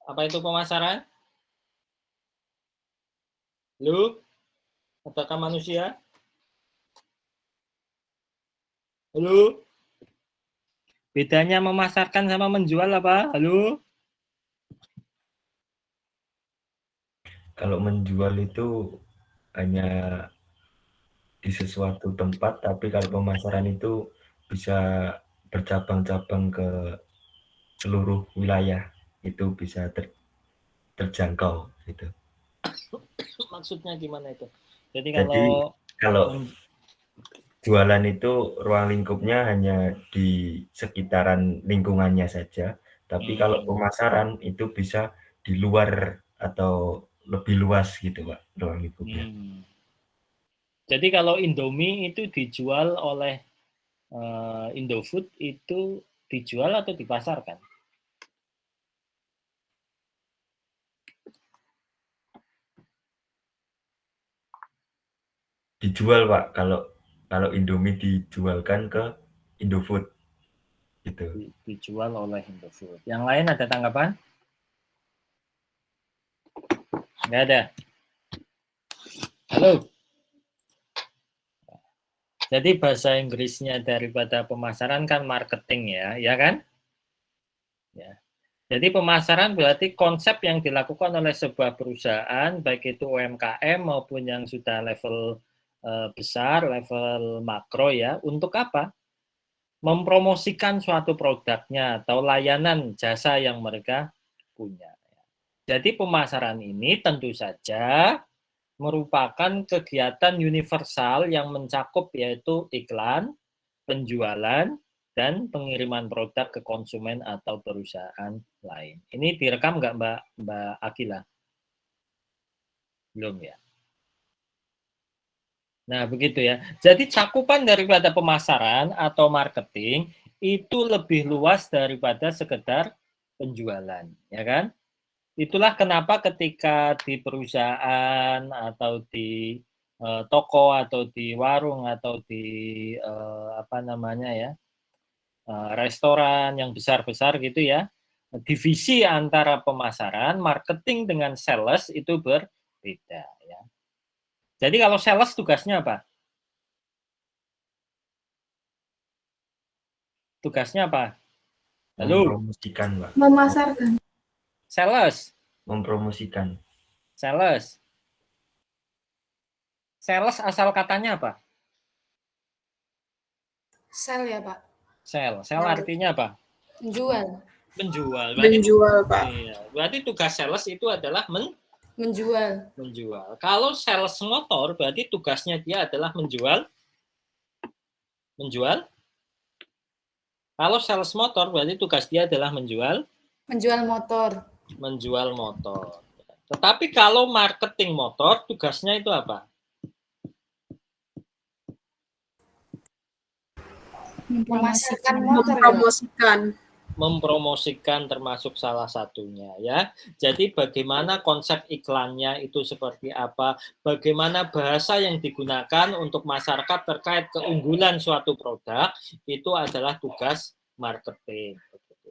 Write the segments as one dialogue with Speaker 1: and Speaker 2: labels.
Speaker 1: Apa itu pemasaran? Halo? Apakah manusia? Halo? Bedanya memasarkan sama menjual apa? Halo?
Speaker 2: Kalau menjual itu hanya di sesuatu tempat, tapi kalau pemasaran itu bisa bercabang-cabang ke seluruh wilayah, itu bisa terjangkau gitu.
Speaker 1: Maksudnya gimana itu? Jadi
Speaker 2: Jadi
Speaker 1: kalau
Speaker 2: kalau jualan itu ruang lingkupnya hanya di sekitaran lingkungannya saja, tapi kalau pemasaran itu bisa di luar atau lebih luas gitu Pak, ruang lingkupnya.
Speaker 1: Jadi kalau Indomie itu dijual oleh Indofood itu dijual atau dipasarkan?
Speaker 2: Dijual Pak, kalau kalau Indomie dijualkan ke Indofood gitu.
Speaker 1: Dijual oleh Indofood. Yang lain ada tanggapan? Nggak ada. Halo. Jadi bahasa Inggrisnya daripada pemasaran kan marketing ya, ya kan? Ya. Jadi pemasaran berarti konsep yang dilakukan oleh sebuah perusahaan, baik itu UMKM maupun yang sudah level besar, level makro ya, untuk apa? Mempromosikan suatu produknya atau layanan jasa yang mereka punya. Jadi pemasaran ini tentu saja merupakan kegiatan universal yang mencakup yaitu iklan, penjualan, dan pengiriman produk ke konsumen atau perusahaan lain. Ini direkam nggak Mbak Akila? Belum ya. Nah begitu ya. Jadi cakupan daripada pemasaran atau marketing itu lebih luas daripada sekedar penjualan, ya kan? Itulah kenapa ketika di perusahaan atau di toko atau di warung atau di apa namanya ya, restoran yang besar-besar gitu ya, divisi antara pemasaran, marketing dengan sales itu berbeda ya. Jadi kalau sales tugasnya apa? Tugasnya apa? Halo,
Speaker 2: Mempromosikan Pak.
Speaker 3: Memasarkan.
Speaker 1: sales,
Speaker 2: Mempromosikan.
Speaker 1: sales. Sales asal katanya apa?
Speaker 3: Sel ya Pak.
Speaker 1: Sel artinya apa?
Speaker 3: Menjual.
Speaker 1: Menjual.
Speaker 3: Menjual Pak.
Speaker 1: Iya, berarti tugas sales itu adalah
Speaker 3: Menjual.
Speaker 1: menjual. Kalau sales motor berarti tugasnya dia adalah menjual. Kalau sales motor berarti tugas dia adalah menjual
Speaker 3: motor.
Speaker 1: Menjual motor. Tetapi kalau marketing motor tugasnya itu apa?
Speaker 3: Mempromosikan motor.
Speaker 1: Mempromosikan termasuk salah satunya ya. Jadi bagaimana konsep iklannya itu seperti apa, bagaimana bahasa yang digunakan untuk masyarakat terkait keunggulan suatu produk itu adalah tugas marketing.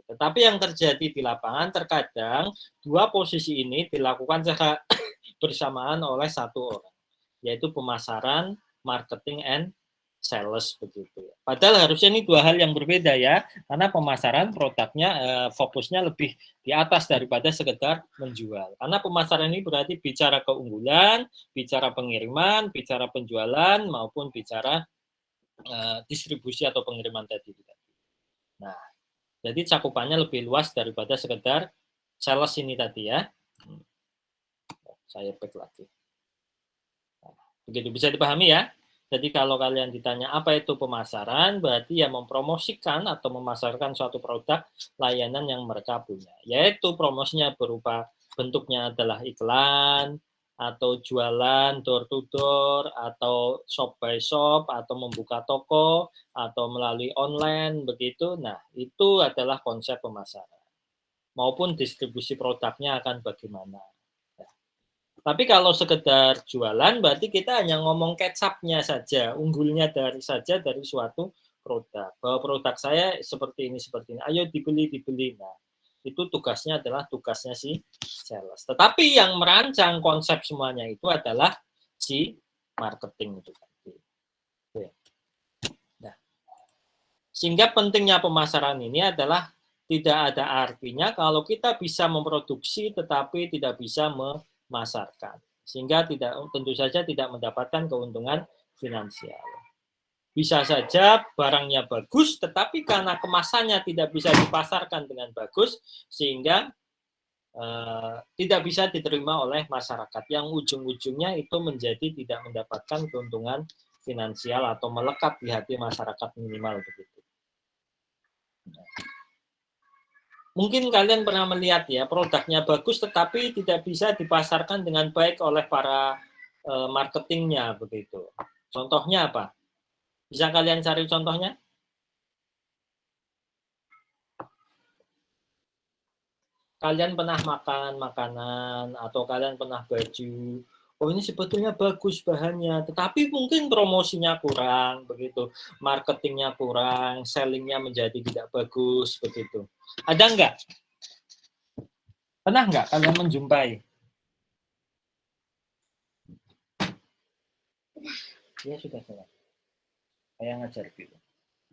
Speaker 1: Tetapi yang terjadi di lapangan terkadang dua posisi ini dilakukan secara bersamaan oleh satu orang, yaitu pemasaran, marketing, and sales begitu ya. Padahal harusnya ini dua hal yang berbeda ya, karena pemasaran produknya fokusnya lebih di atas daripada sekedar menjual. Karena pemasaran ini berarti bicara keunggulan, bicara pengiriman, bicara penjualan maupun bicara distribusi atau pengiriman tadi. Nah, jadi cakupannya lebih luas daripada sekedar sales ini tadi ya. Saya back lagi. Begitu bisa dipahami ya. Jadi kalau kalian ditanya apa itu pemasaran, berarti ya mempromosikan atau memasarkan suatu produk layanan yang mereka punya. Yaitu promosinya berupa bentuknya adalah iklan, atau jualan door to door, atau shop by shop, atau membuka toko, atau melalui online, begitu. Nah, itu adalah konsep pemasaran. Maupun distribusi produknya akan bagaimana. Tapi kalau sekedar jualan, berarti kita hanya ngomong kecapnya saja, unggulnya dari suatu produk. Bahwa produk saya seperti ini, ayo dibeli. Nah, Itu tugasnya adalah tugasnya si sales. Tetapi yang merancang konsep semuanya itu adalah si marketing itu tadi. Nah, sehingga pentingnya pemasaran ini adalah tidak ada artinya kalau kita bisa memproduksi tetapi tidak bisa memasarkan. Sehingga tentu saja tidak mendapatkan keuntungan finansial. Bisa saja barangnya bagus, tetapi karena kemasannya tidak bisa dipasarkan dengan bagus, sehingga tidak bisa diterima oleh masyarakat. Yang ujung-ujungnya itu menjadi tidak mendapatkan keuntungan finansial atau melekat di hati masyarakat minimal begitu. Mungkin kalian pernah melihat ya, produknya bagus tetapi tidak bisa dipasarkan dengan baik oleh para marketingnya begitu. Contohnya apa? Bisa kalian cari contohnya? Kalian pernah makan makanan atau kalian pernah baju, oh ini sebetulnya bagus bahannya, tetapi mungkin promosinya kurang begitu, marketingnya kurang, sellingnya menjadi tidak bagus begitu. Ada enggak? Pernah enggak kalian menjumpai? Ya sudah selesai. Saya ngajar dulu.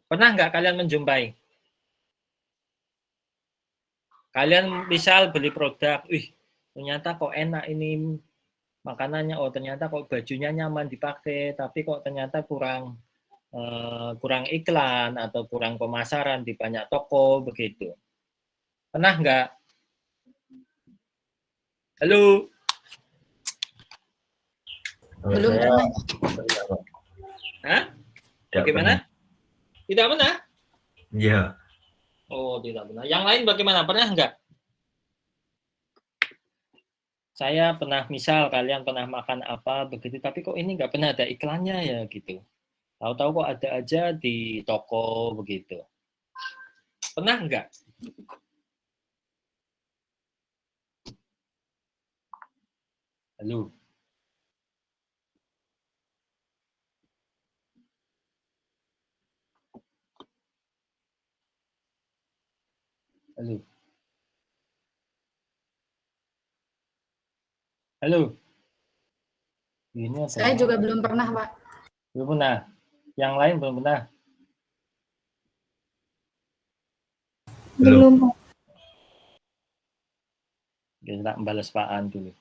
Speaker 1: Pernah enggak kalian menjumpai? Kalian misal beli produk, ternyata kok enak ini makanannya, oh ternyata kok bajunya nyaman dipakai, tapi kok ternyata kurang iklan atau kurang pemasaran di banyak toko begitu. Pernah enggak? Halo?
Speaker 3: Belum pernah.
Speaker 1: Hah? Bagaimana? Tidak pernah?
Speaker 2: Iya.
Speaker 1: Oh, tidak pernah. Yang lain bagaimana? Pernah enggak? Saya pernah, misal kalian pernah makan apa begitu, tapi kok ini enggak pernah ada iklannya ya gitu. Tahu-tahu kok ada aja di toko begitu. Pernah enggak? Halo? Halo? Halo? Ini
Speaker 3: Saya juga belum pernah, Pak.
Speaker 1: Belum pernah. Yang lain belum pernah.
Speaker 3: Belum.
Speaker 1: Kita membalas Pak dulu.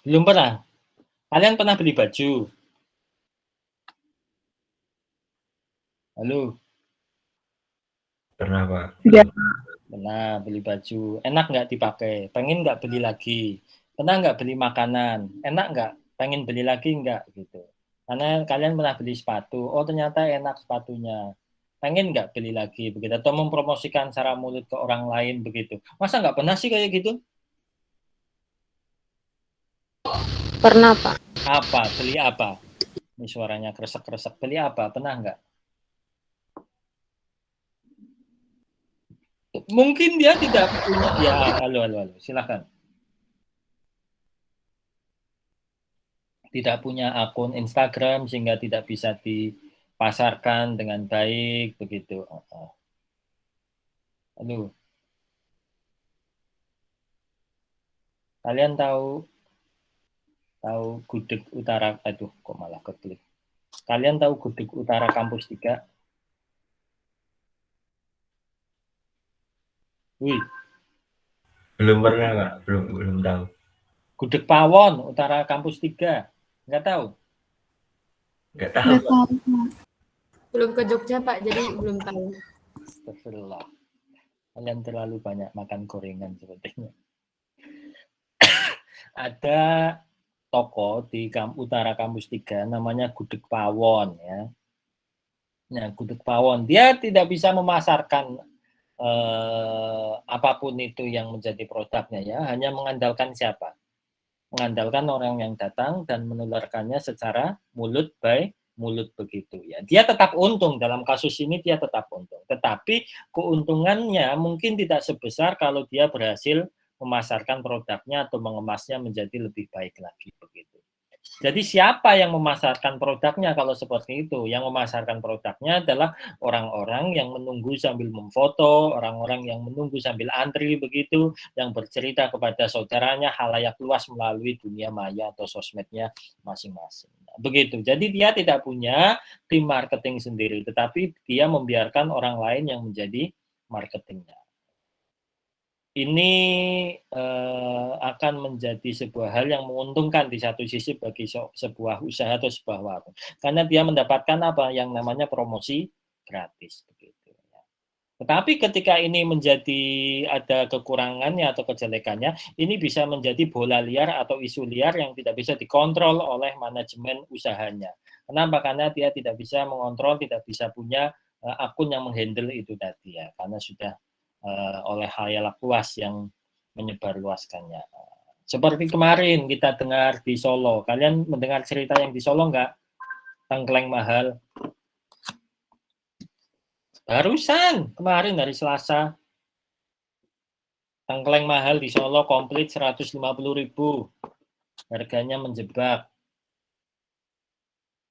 Speaker 1: Belum pernah. Kalian pernah beli baju? Halo?
Speaker 2: Pernah, Pak.
Speaker 3: Ya.
Speaker 1: Pernah beli baju. Enak nggak dipakai? Pengen nggak beli lagi? Pernah nggak beli makanan? Enak nggak? Pengen beli lagi nggak? Gitu. Karena kalian pernah beli sepatu. Oh ternyata enak sepatunya. Pengen nggak beli lagi? Begitu. Atau mempromosikan secara mulut ke orang lain begitu. Masa nggak pernah sih kayak gitu?
Speaker 3: Pernah, Pak.
Speaker 1: Apa? Beli apa? Ini suaranya kresek-kresek. Beli apa? Pernah nggak? Mungkin dia tidak punya. Ya, halo. Silakan. Tidak punya akun Instagram sehingga tidak bisa dipasarkan dengan baik begitu. Halo. Kalian tahu Gudeg Utara, aduh kok malah keklik. Kalian tahu Gudeg Utara Kampus 3? Wih.
Speaker 2: Belum pernah, Pak. Belum tahu.
Speaker 1: Gudeg Pawon Utara Kampus 3. Enggak tahu?
Speaker 2: Enggak tahu, Pak.
Speaker 3: Belum ke Jogja, Pak, jadi belum tahu.
Speaker 1: Astagfirullah. Kalian terlalu banyak makan gorengan sepertinya. Ada toko di Utara Kampus 3 namanya Gudeg Pawon ya. Nah, Gudeg Pawon dia tidak bisa memasarkan apapun itu yang menjadi produknya ya, hanya mengandalkan siapa? Mengandalkan orang yang datang dan menularkannya secara mulut by mulut begitu ya. Dia tetap untung, dalam kasus ini dia tetap untung. Tetapi keuntungannya mungkin tidak sebesar kalau dia berhasil memasarkan produknya atau mengemasnya menjadi lebih baik lagi begitu. Jadi siapa yang memasarkan produknya kalau seperti itu? Yang memasarkan produknya adalah orang-orang yang menunggu sambil memfoto, orang-orang yang menunggu sambil antri begitu, yang bercerita kepada saudaranya halayak luas melalui dunia maya atau sosmednya masing-masing. Begitu. Jadi dia tidak punya tim marketing sendiri, tetapi dia membiarkan orang lain yang menjadi marketingnya. Ini akan menjadi sebuah hal yang menguntungkan di satu sisi bagi sebuah usaha atau sebuah warung. Karena dia mendapatkan apa yang namanya promosi gratis. Begitu. Tetapi ketika ini menjadi ada kekurangannya atau kejelekannya, ini bisa menjadi bola liar atau isu liar yang tidak bisa dikontrol oleh manajemen usahanya. Kenapa? Karena dia tidak bisa mengontrol, tidak bisa punya akun yang menghandle itu tadi ya, karena sudah oleh khayalak luas yang menyebarluaskannya. Seperti kemarin kita dengar di Solo. Kalian mendengar cerita yang di Solo nggak? Tengkleng mahal. Barusan, kemarin hari Selasa. Tengkleng mahal di Solo komplit 150.000. Harganya menjebak.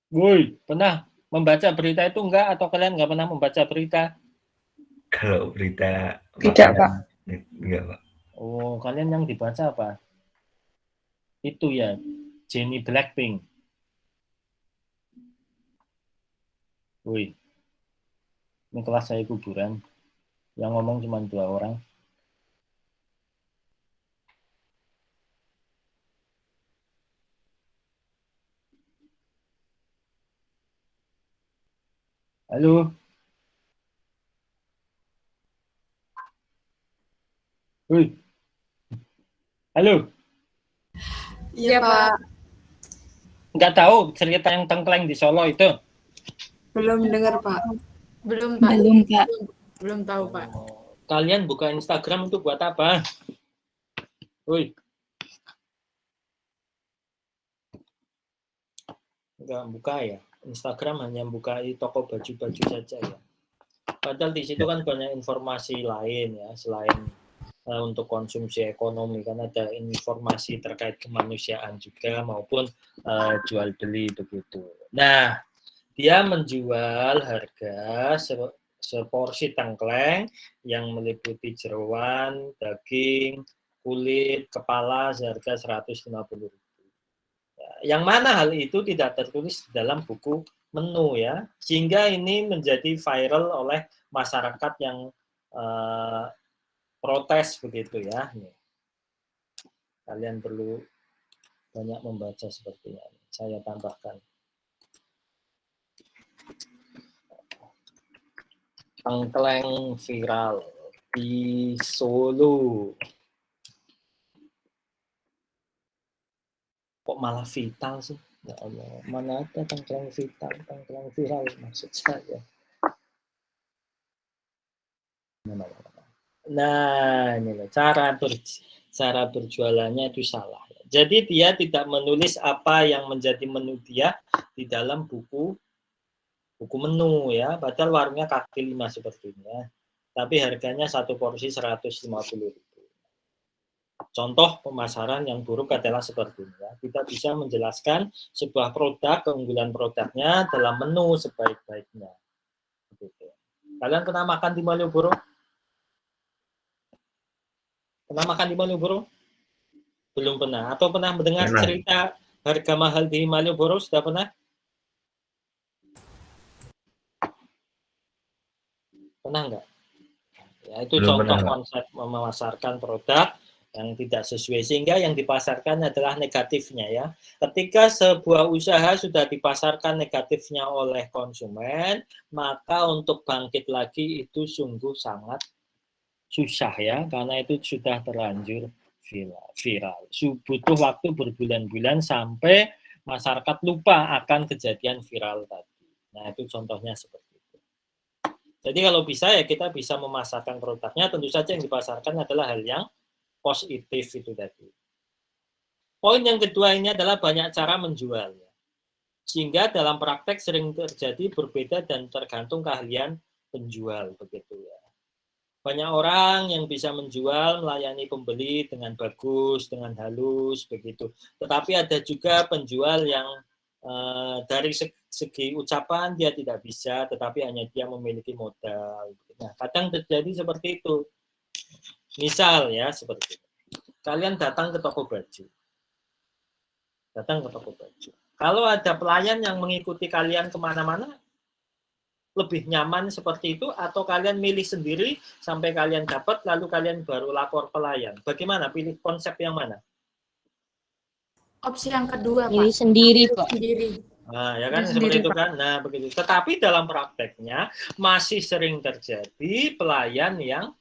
Speaker 1: Woi, pernah membaca berita itu enggak? Atau kalian nggak pernah membaca berita?
Speaker 2: Kalau berita
Speaker 4: Tidak, Pak.
Speaker 2: Enggak, Pak.
Speaker 1: Oh, kalian yang dibaca apa? Itu ya, Jennie Blackpink. Woi, ini kelas saya kuburan. Yang ngomong cuma 2 orang. Halo. Woi. Halo.
Speaker 3: Iya, Pak.
Speaker 1: Nggak tahu cerita yang tengkleng di Solo itu?
Speaker 4: Belum dengar, Pak.
Speaker 3: Belum, Pak.
Speaker 4: Belum, Pak.
Speaker 3: Belum tahu, Pak.
Speaker 1: Kalian buka Instagram itu buat apa? Woi. Nggak buka ya? Instagram hanya buka toko baju-baju saja ya. Padahal di situ kan banyak informasi lain ya, selain untuk konsumsi ekonomi, kan ada informasi terkait kemanusiaan juga maupun jual beli begitu. Nah, dia menjual harga seporsi tengkleng yang meliputi jeroan, daging, kulit, kepala seharga 150.000. Yang mana hal itu tidak tertulis dalam buku menu ya, sehingga ini menjadi viral oleh masyarakat yang protes begitu ya. Nih. Kalian perlu banyak membaca sepertinya. Saya tambahkan. Tengkleng viral di Solo. Kok malah vital sih? Ya Allah, mana ada tengkleng vital, tengkleng viral maksud saya. Nah, ini loh, cara berjualannya itu salah. Jadi dia tidak menulis apa yang menjadi menu dia di dalam buku menu ya. Padahal warungnya kaki 5 seperti ini ya. Tapi harganya satu porsi 150.000. Contoh pemasaran yang buruk adalah seperti ini ya. Kita bisa menjelaskan sebuah produk, keunggulan produknya dalam menu sebaik-baiknya. Begitu. Kalian pernah makan di Malioboro? Pernah makan di Malioboro? Belum pernah. Atau pernah mendengar cerita harga mahal di Malioboro? Sudah pernah? Pernah enggak? Ya, itu belum contoh pernah. Konsep memasarkan produk yang tidak sesuai, sehingga yang dipasarkan adalah negatifnya ya. Ketika sebuah usaha sudah dipasarkan negatifnya oleh konsumen, maka untuk bangkit lagi itu sungguh sangat susah ya, karena itu sudah terlanjur viral. Butuh waktu berbulan-bulan sampai masyarakat lupa akan kejadian viral tadi. Nah, itu contohnya seperti itu. Jadi kalau bisa ya kita bisa memasarkan produknya, tentu saja yang dipasarkan adalah hal yang positif itu tadi. Poin yang kedua ini adalah banyak cara menjual. Sehingga dalam praktek sering terjadi berbeda dan tergantung keahlian penjual begitu ya. Banyak orang yang bisa menjual, melayani pembeli dengan bagus, dengan halus begitu. Tetapi ada juga penjual yang dari segi ucapan dia tidak bisa, tetapi hanya dia memiliki modal. Nah, kadang terjadi seperti itu. Misal ya seperti itu. Kalian datang ke toko baju. Kalau ada pelayan yang mengikuti kalian kemana-mana, lebih nyaman seperti itu, atau kalian milih sendiri sampai kalian dapat, lalu kalian baru lapor pelayan. Bagaimana? Pilih konsep yang mana?
Speaker 3: Opsi yang kedua, Pak.
Speaker 5: Milih sendiri, Pak.
Speaker 3: Sendiri.
Speaker 1: Nah, ya kan
Speaker 3: Milih
Speaker 1: seperti
Speaker 3: sendiri,
Speaker 1: itu
Speaker 3: Pak.
Speaker 1: kan. Nah, begitu. Tetapi dalam prakteknya masih sering terjadi pelayan yang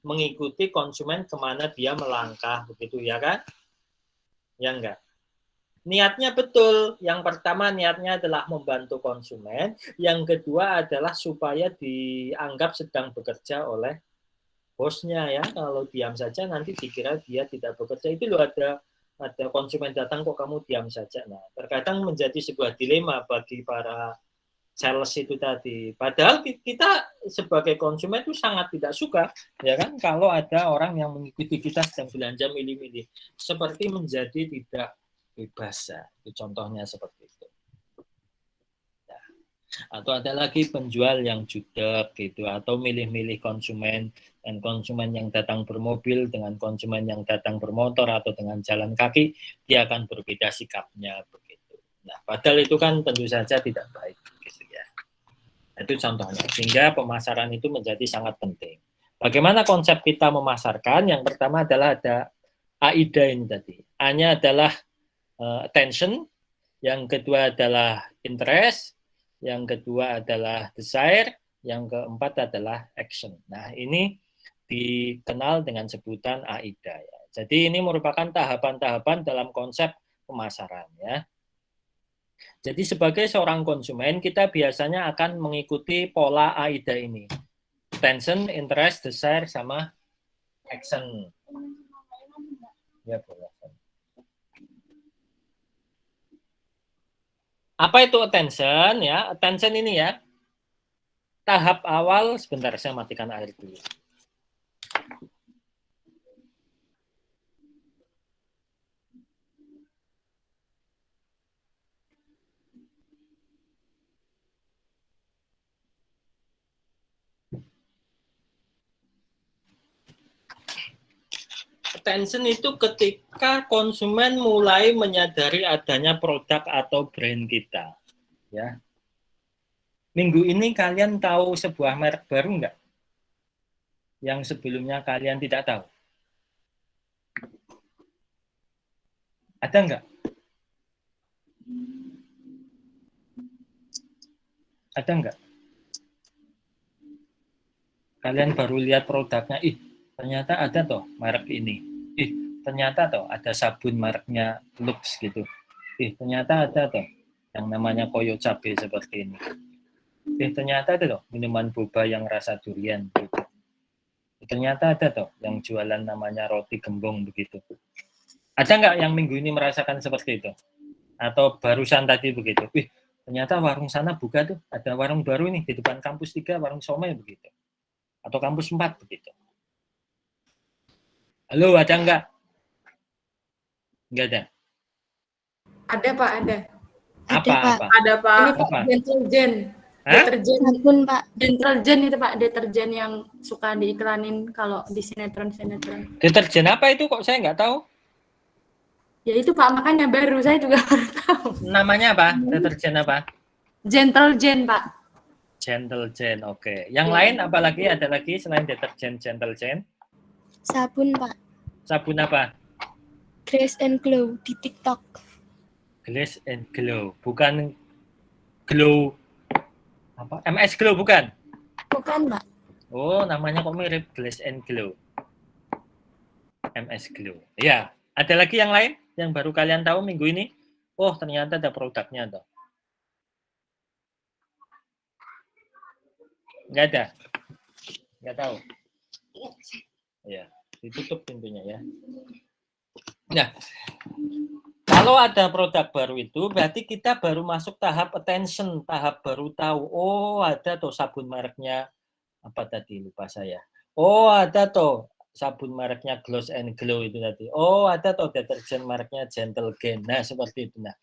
Speaker 1: mengikuti konsumen kemana dia melangkah, begitu ya kan? Ya enggak? Niatnya betul. Yang pertama niatnya adalah membantu konsumen. Yang kedua adalah supaya dianggap sedang bekerja oleh bosnya ya. Kalau diam saja nanti dikira dia tidak bekerja. Itu loh, ada konsumen datang kok kamu diam saja. Nah, terkadang menjadi sebuah dilema bagi para sales itu tadi. Padahal kita sebagai konsumen itu sangat tidak suka, ya kan, kalau ada orang yang mengikuti kita sedang belanja milih-milih. Seperti menjadi tidak bebas ya. Itu contohnya seperti itu. Nah, atau ada lagi penjual yang jutek gitu, atau milih-milih konsumen, dan konsumen yang datang bermobil dengan konsumen yang datang bermotor atau dengan jalan kaki, dia akan berbeda sikapnya begitu. Nah, padahal itu kan tentu saja tidak baik gitu ya. Itu contohnya. Sehingga pemasaran itu menjadi sangat penting. Bagaimana konsep kita memasarkan? Yang pertama adalah ada AIDA ini tadi. A-nya adalah attention, yang kedua adalah interest, yang kedua adalah desire, yang keempat adalah action. Nah, ini dikenal dengan sebutan AIDA ya. Jadi ini merupakan tahapan-tahapan dalam konsep pemasaran ya. Jadi sebagai seorang konsumen kita biasanya akan mengikuti pola AIDA ini. Attention, interest, desire, sama action. Ya, boleh. Apa itu attention ya? Attention ini ya. Tahap awal, sebentar saya matikan air dulu. Attention itu ketika konsumen mulai menyadari adanya produk atau brand kita. Ya. Minggu ini kalian tahu sebuah merek baru nggak? Yang sebelumnya kalian tidak tahu? Ada nggak? Ada nggak? Kalian baru lihat produknya, ternyata ada toh merek ini. Ternyata toh ada sabun mereknya Lux gitu. Ternyata ada toh yang namanya Koyo Cabe seperti ini. Ternyata ada toh minuman boba yang rasa durian gitu. Ternyata ada toh yang jualan namanya roti gembong begitu. Ada nggak yang minggu ini merasakan seperti itu? Atau barusan tadi begitu. Ternyata warung sana buka tuh, ada warung baru nih di depan kampus 3, warung somai begitu. Atau kampus 4 begitu. Halo, ada nggak? Nggak ada.
Speaker 3: Ada, Pak, ada.
Speaker 5: Ada, Pak.
Speaker 1: Apa?
Speaker 3: Ada, Pak. Ini Pak,
Speaker 1: Apa?
Speaker 3: deterjen.
Speaker 1: Hah?
Speaker 3: Deterjen,
Speaker 5: Sabun, Pak.
Speaker 3: deterjen itu, Pak, deterjen yang suka diiklanin kalau di sinetron-sinetron.
Speaker 1: Deterjen apa itu kok saya nggak tahu?
Speaker 3: Ya itu, Pak, makanya baru saya juga baru tahu.
Speaker 1: Namanya apa? Deterjen apa?
Speaker 3: Gentle Gen, Pak.
Speaker 1: Gentle Gen, oke. Yang lain apa lagi? Ada lagi selain deterjen Gentle Gen?
Speaker 5: Sabun, Pak.
Speaker 1: Sabun apa?
Speaker 5: Grace and Glow di TikTok.
Speaker 1: Glaze and Glow, bukan Glow apa? MS Glow bukan?
Speaker 5: Bukan, Pak.
Speaker 1: Oh, namanya kok mirip Glaze and Glow. MS Glow. Ya, ada lagi yang lain yang baru kalian tahu minggu ini? Oh, ternyata ada produknya toh. Nggak ada? Nggak tahu? Ya, ditutup pintunya ya. Nah, Kalau ada produk baru itu, berarti kita baru masuk tahap attention, tahap baru tahu. Oh, ada tuh sabun mereknya, apa tadi, lupa saya. Oh, ada tuh sabun mereknya Gloss and Glow itu tadi. Oh, ada tuh deterjen mereknya Gentle Gen. Nah, seperti itu. Nah,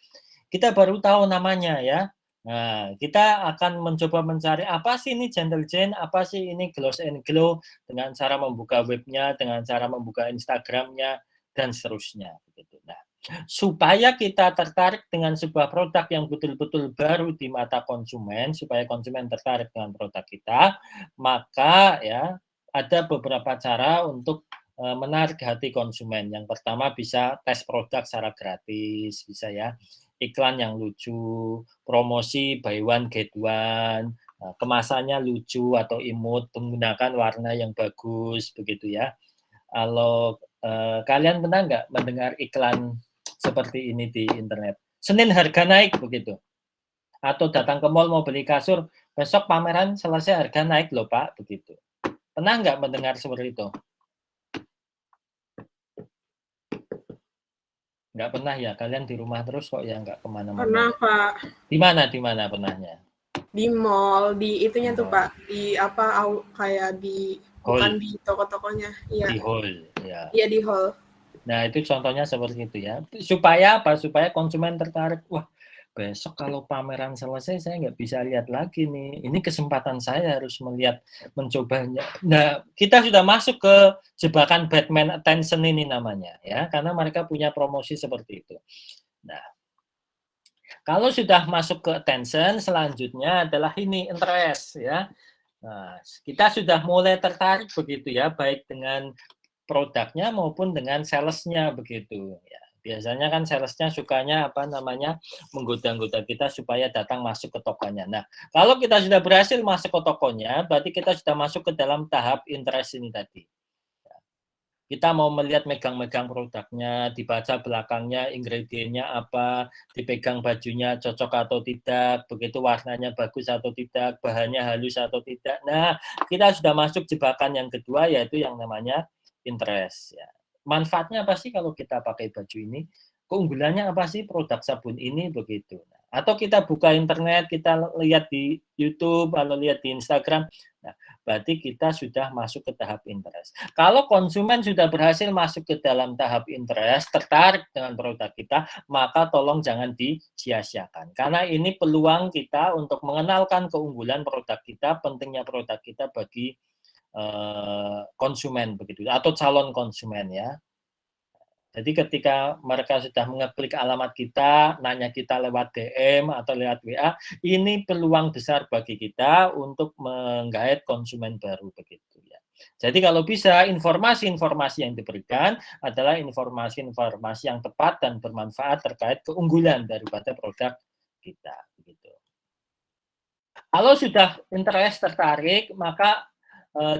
Speaker 1: kita baru tahu namanya ya. Nah, kita akan mencoba mencari apa sih ini Gentle Gen, apa sih ini Gloss and Glow, dengan cara membuka webnya, dengan cara membuka Instagramnya, dan seterusnya. Nah, supaya kita tertarik dengan sebuah produk yang betul-betul baru di mata konsumen, supaya konsumen tertarik dengan produk kita, maka ya ada beberapa cara untuk menarik hati konsumen. Yang pertama bisa tes produk secara gratis, bisa ya. Iklan yang lucu, promosi buy one get one, kemasannya lucu atau imut, menggunakan warna yang bagus, begitu ya. Kalau kalian pernah nggak mendengar iklan seperti ini di internet? Senin harga naik begitu. Atau datang ke mall mau beli kasur, besok pameran selesai harga naik loh Pak, begitu. Pernah nggak mendengar seperti itu? Nggak pernah ya, kalian di rumah terus kok ya, nggak kemana-mana.
Speaker 4: Pernah, Pak.
Speaker 1: Di mana pernahnya?
Speaker 4: Di mall, di itunya tuh, Pak. Di apa, kayak di, bukan di toko-tokonya. Iya.
Speaker 1: Di hall, ya.
Speaker 4: Iya, di hall.
Speaker 1: Nah, itu contohnya seperti itu ya. Supaya apa? Supaya konsumen tertarik. Wah, besok kalau pameran selesai, saya nggak bisa lihat lagi nih. Ini kesempatan saya harus melihat, mencobanya. Nah, kita sudah masuk ke jebakan Batman attention ini namanya, ya. Karena mereka punya promosi seperti itu. Nah, kalau sudah masuk ke attention, selanjutnya adalah ini, interest, ya. Nah, kita sudah mulai tertarik begitu ya, baik dengan produknya maupun dengan salesnya begitu ya. Biasanya kan salesnya sukanya apa namanya, menggoda-goda kita supaya datang masuk ke tokonya. Nah, kalau kita sudah berhasil masuk ke tokonya, berarti kita sudah masuk ke dalam tahap interest ini tadi. Kita mau melihat megang-megang produknya, dibaca belakangnya ingredientnya apa, dipegang bajunya cocok atau tidak, begitu warnanya bagus atau tidak, bahannya halus atau tidak. Nah, kita sudah masuk jebakan yang kedua, yaitu yang namanya interest. Ya. Manfaatnya apa sih kalau kita pakai baju ini? Keunggulannya apa sih produk sabun ini begitu? Atau kita buka internet, kita lihat di YouTube, atau lihat di Instagram. Nah, berarti kita sudah masuk ke tahap interest. Kalau konsumen sudah berhasil masuk ke dalam tahap interest, tertarik dengan produk kita, maka tolong jangan disia-siakan. Karena ini peluang kita untuk mengenalkan keunggulan produk kita, pentingnya produk kita bagi konsumen begitu, atau calon konsumen ya. Jadi ketika mereka sudah mengeklik alamat kita, nanya kita lewat DM atau lewat WA, ini peluang besar bagi kita untuk menggait konsumen baru begitu ya. Jadi kalau bisa informasi-informasi yang diberikan adalah informasi-informasi yang tepat dan bermanfaat terkait keunggulan daripada produk kita begitu. Kalau sudah interest, tertarik, maka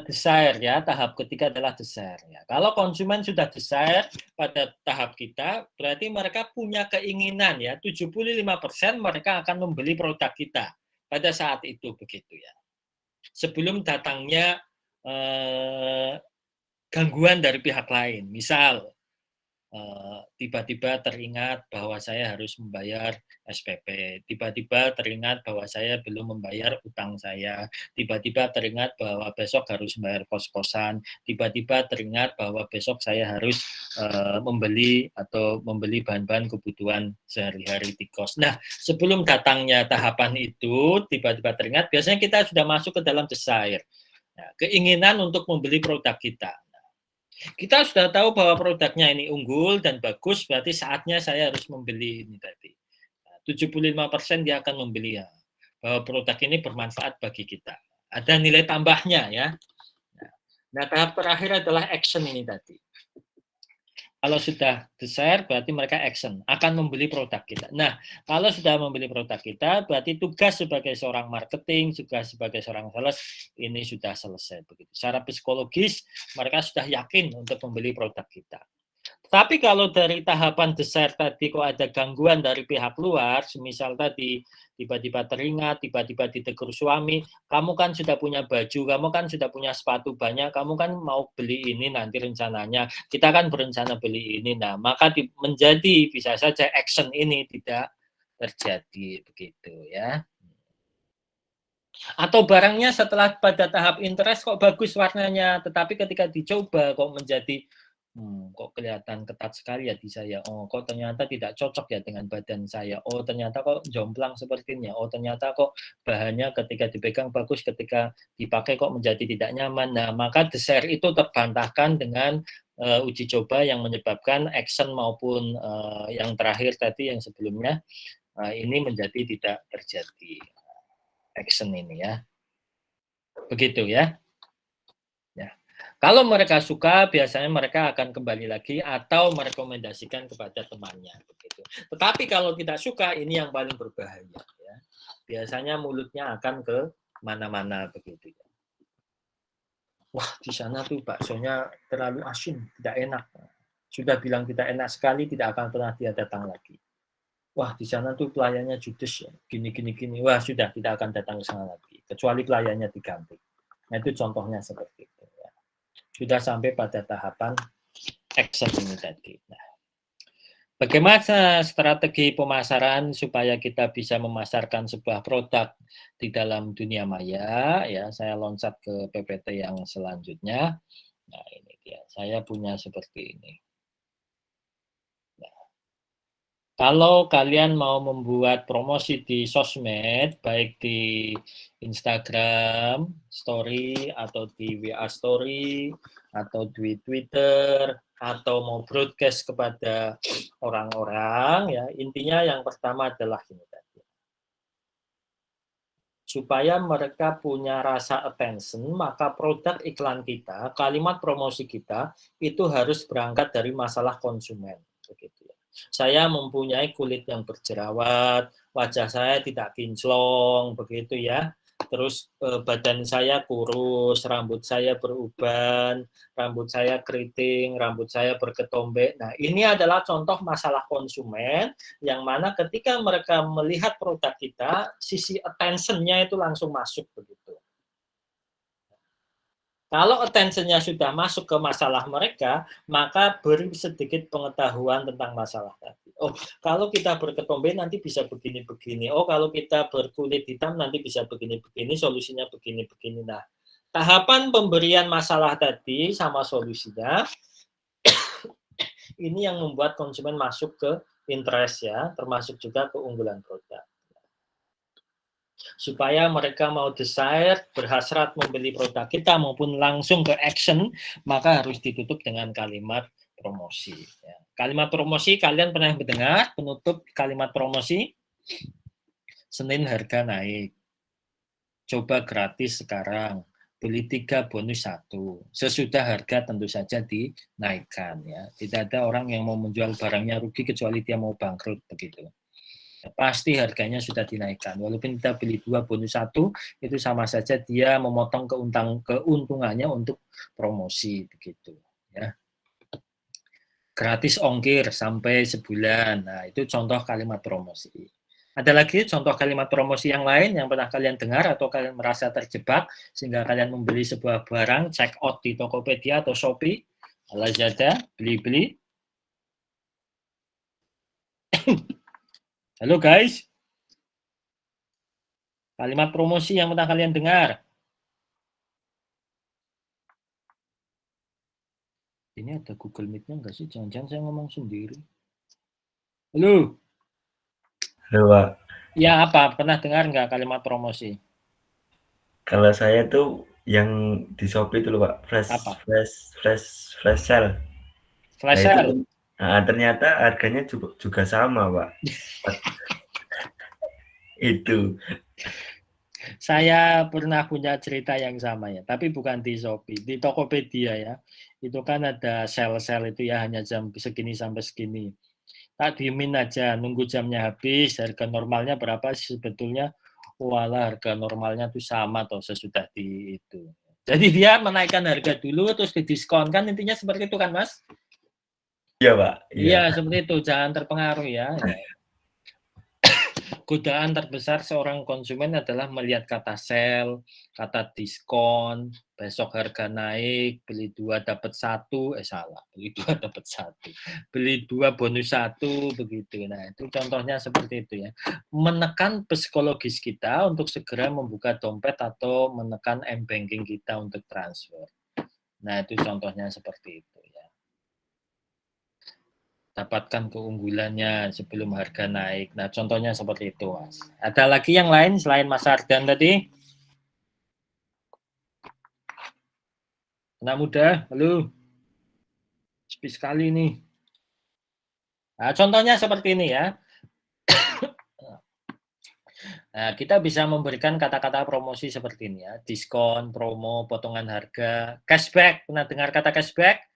Speaker 1: desire ya, tahap ketiga adalah desire ya. Kalau konsumen sudah desire pada tahap kita, berarti mereka punya keinginan ya, 75% mereka akan membeli produk kita pada saat itu begitu ya. Sebelum datangnya gangguan dari pihak lain, misal tiba-tiba teringat bahwa saya harus membayar SPP, tiba-tiba teringat bahwa saya belum membayar utang saya, tiba-tiba teringat bahwa besok harus membayar kos-kosan, tiba-tiba teringat bahwa besok saya harus membeli bahan-bahan kebutuhan sehari-hari di kos. Nah, sebelum datangnya tahapan itu, tiba-tiba teringat, biasanya kita sudah masuk ke dalam desire, nah, keinginan untuk membeli produk kita. Kita sudah tahu bahwa produknya ini unggul dan bagus, berarti saatnya saya harus membeli ini tadi. 75% dia akan membeli ya, bahwa produk ini bermanfaat bagi kita. Ada nilai tambahnya ya. Nah, tahap terakhir adalah action ini tadi. Kalau sudah desire, berarti mereka action, akan membeli produk kita. Nah, kalau sudah membeli produk kita, berarti tugas sebagai seorang marketing, juga sebagai seorang sales, ini sudah selesai. Begitu. Secara psikologis, mereka sudah yakin untuk membeli produk kita. Tapi kalau dari tahapan desire tadi kok ada gangguan dari pihak luar, semisal tadi tiba-tiba teringat, tiba-tiba ditegur suami, kamu kan sudah punya baju, kamu kan sudah punya sepatu banyak, kamu kan mau beli ini nanti rencananya, kita kan berencana beli ini, nah maka menjadi bisa saja action ini tidak terjadi begitu ya. Atau barangnya setelah pada tahap interest kok bagus warnanya, tetapi ketika dicoba kok menjadi kok kelihatan ketat sekali ya di saya. Oh, kok ternyata tidak cocok ya dengan badan saya. Oh, ternyata kok jomplang sepertinya. Oh, ternyata kok bahannya ketika dipegang bagus, ketika dipakai kok menjadi tidak nyaman. Nah, maka desire itu terbantahkan dengan uji coba yang menyebabkan action maupun yang terakhir tadi yang sebelumnya ini menjadi tidak terjadi. Action ini ya. Begitu ya. Ya. Kalau mereka suka, biasanya mereka akan kembali lagi atau merekomendasikan kepada temannya begitu. Tetapi kalau tidak suka, ini yang paling berbahaya ya. Biasanya mulutnya akan ke mana-mana begitu ya. Wah, di sana tuh baksonya terlalu asin, tidak enak. Sudah bilang tidak enak sekali, tidak akan pernah dia datang lagi. Wah, di sana tuh pelayannya judes ya, gini. Wah, sudah tidak akan datang ke sana lagi, kecuali pelayannya diganti. Nah, itu contohnya seperti itu. Ya. Sudah sampai pada tahapan action ini tadi. Nah, bagaimana strategi pemasaran supaya kita bisa memasarkan sebuah produk di dalam dunia maya? Ya, saya loncat ke PPT yang selanjutnya. Nah, ini dia. Saya punya seperti ini. Kalau kalian mau membuat promosi di sosmed, baik di Instagram Story, atau di WA Story, atau di Twitter, atau mau broadcast kepada orang-orang, ya intinya yang pertama adalah ini tadi. Supaya mereka punya rasa attention, maka produk iklan kita, kalimat promosi kita, itu harus berangkat dari masalah konsumen. Begitu ya. Saya mempunyai kulit yang berjerawat, wajah saya tidak kinclong, begitu ya. Terus badan saya kurus, rambut saya beruban, rambut saya keriting, rambut saya berketombe. Nah, ini adalah contoh masalah konsumen yang mana ketika mereka melihat produk kita, sisi attention-nya itu langsung masuk begitu. Kalau attention-nya sudah masuk ke masalah mereka, maka beri sedikit pengetahuan tentang masalah tadi. Oh, kalau kita berketombe nanti bisa begini-begini. Oh, kalau kita berkulit hitam nanti bisa begini-begini, solusinya begini-begini. Nah, tahapan pemberian masalah tadi sama solusinya, ini yang membuat konsumen masuk ke interest ya, termasuk juga keunggulan produk. Supaya mereka mau desire, berhasrat membeli produk kita maupun langsung ke action, maka harus ditutup dengan kalimat promosi. Ya. Kalimat promosi, kalian pernah mendengar penutup kalimat promosi? Senin harga naik. Coba gratis sekarang. Beli 3 bonus 1. Sesudah harga tentu saja dinaikkan. Ya. Tidak ada orang yang mau menjual barangnya rugi kecuali dia mau bangkrut begitu. Pasti harganya sudah dinaikkan. Walaupun kita beli 2 bonus 1, itu sama saja dia memotong keuntungannya untuk promosi begitu. Ya. Gratis ongkir sampai sebulan. Nah, itu contoh kalimat promosi. Ada lagi contoh kalimat promosi yang lain yang pernah kalian dengar atau kalian merasa terjebak sehingga kalian membeli sebuah barang, check out di Tokopedia atau Shopee, Lazada, beli-beli. Halo guys, kalimat promosi yang pernah kalian dengar. Ini ada Google Meet-nya nggak sih? Jangan-jangan saya ngomong sendiri. Halo.
Speaker 2: Halo Pak.
Speaker 1: Ya apa? Pernah dengar nggak kalimat promosi?
Speaker 2: Kalau saya tuh yang di Shopee itu loh Pak, flash sale.
Speaker 1: Flash sale?
Speaker 2: Nah, ternyata harganya juga sama Pak. Itu.
Speaker 1: Saya pernah punya cerita yang sama ya, tapi bukan di Shopee, di Tokopedia ya. Itu kan ada sale-sale itu ya, hanya jam segini sampai segini. Tak diemin aja, nunggu jamnya habis, harga normalnya berapa sih sebetulnya? Walah, harga normalnya tuh sama toh sesudah di itu. Jadi dia menaikkan harga dulu terus didiskon kan, intinya seperti itu kan Mas?
Speaker 2: Iya, Pak.
Speaker 1: Iya, seperti itu. Jangan terpengaruh ya. Godaan terbesar seorang konsumen adalah melihat kata sale, kata diskon, besok harga naik, beli 2 dapat 1, salah, beli 2 dapat 1, beli 2 bonus 1, begitu. Nah, itu contohnya seperti itu ya. Menekan psikologis kita untuk segera membuka dompet atau menekan m-banking kita untuk transfer. Nah, itu contohnya seperti itu ya. Dapatkan keunggulannya sebelum harga naik. Nah, contohnya seperti itu, Mas. Ada lagi yang lain selain Mas Ardan tadi? Anak muda, halo. Sepi sekali nih. Nah, contohnya seperti ini ya. Nah, kita bisa memberikan kata-kata promosi seperti ini ya. Diskon, promo, potongan harga, cashback. Pernah dengar kata cashback?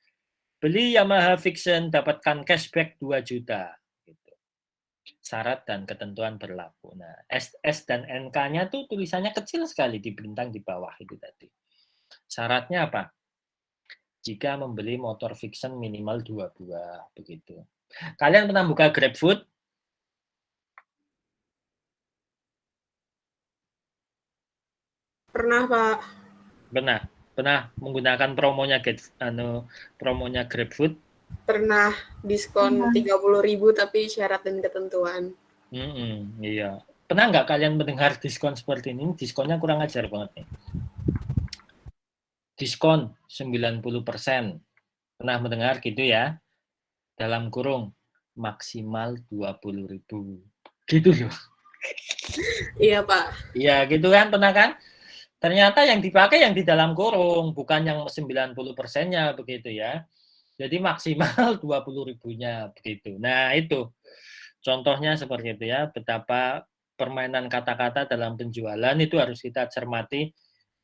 Speaker 1: Beli Yamaha Vixion, dapatkan cashback 2 juta. Gitu. Syarat dan ketentuan berlaku. Nah, S dan NK-nya tuh tulisannya kecil sekali di bintang di bawah itu tadi. Syaratnya apa? Jika membeli motor Vixion minimal 2 buah. Begitu. Kalian pernah buka GrabFood?
Speaker 4: Pernah, Pak.
Speaker 1: Pernah menggunakan promonya GrabFood?
Speaker 4: Pernah diskon 30.000 tapi syarat dan ketentuan.
Speaker 1: Iya. Pernah nggak kalian mendengar diskon seperti ini? Diskonnya kurang ajar banget nih. Diskon 90%. Pernah mendengar gitu ya? Dalam kurung maksimal 20.000. Gitu loh.
Speaker 4: Iya, Pak.
Speaker 1: Iya, gitu kan, pernah kan? Ternyata yang dipakai yang di dalam kurung, bukan yang 90%-nya begitu ya. Jadi maksimal 20.000-nya begitu. Nah, itu contohnya seperti itu ya, betapa permainan kata-kata dalam penjualan itu harus kita cermati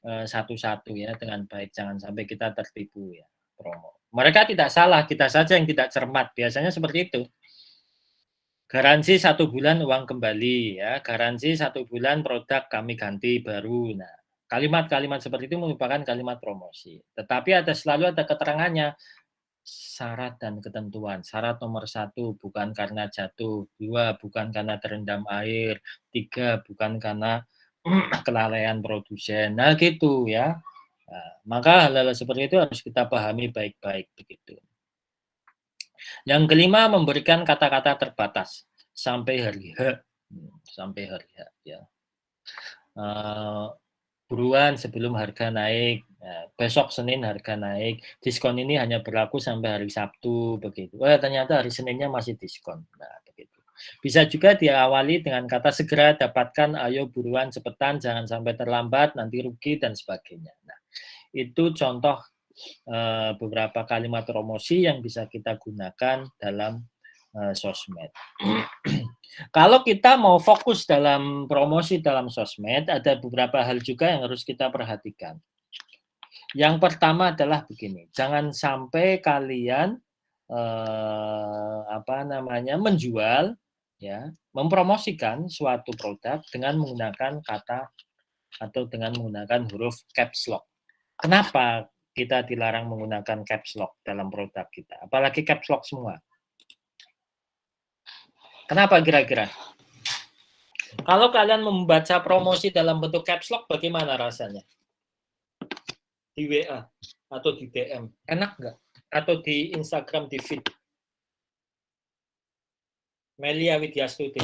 Speaker 1: satu-satu ya dengan baik, jangan sampai kita tertipu ya promo. Mereka tidak salah, kita saja yang tidak cermat, biasanya seperti itu. Garansi 1 bulan uang kembali ya, garansi 1 bulan produk kami ganti baru. Nah, kalimat-kalimat seperti itu merupakan kalimat promosi. Tetapi selalu ada keterangannya, syarat dan ketentuan. Syarat nomor 1 bukan karena jatuh, 2 bukan karena terendam air, 3 bukan karena kelalaian produsen. Nah, gitu ya. Nah, maka hal-hal seperti itu harus kita pahami baik-baik begitu. Yang kelima, memberikan kata-kata terbatas sampai hari H. Sampai hari H ya. Buruan sebelum harga naik. Nah, besok Senin harga naik. Diskon ini hanya berlaku sampai hari Sabtu begitu. Ternyata hari Seninnya masih diskon. Nah, begitu. Bisa juga diawali dengan kata segera dapatkan, ayo buruan cepetan, jangan sampai terlambat, nanti rugi dan sebagainya. Nah, itu contoh beberapa kalimat promosi yang bisa kita gunakan dalam sosmed. Kalau kita mau fokus dalam promosi dalam sosmed, ada beberapa hal juga yang harus kita perhatikan. Yang pertama adalah begini, jangan sampai kalian menjual, ya, mempromosikan suatu produk dengan menggunakan kata atau dengan menggunakan huruf caps lock. Kenapa kita dilarang menggunakan caps lock dalam produk kita? Apalagi caps lock semua. Kenapa kira-kira? Kalau kalian membaca promosi dalam bentuk caps lock, bagaimana rasanya? Di WA atau di DM, enak nggak? Atau di Instagram, di feed? Melia Widyastuti,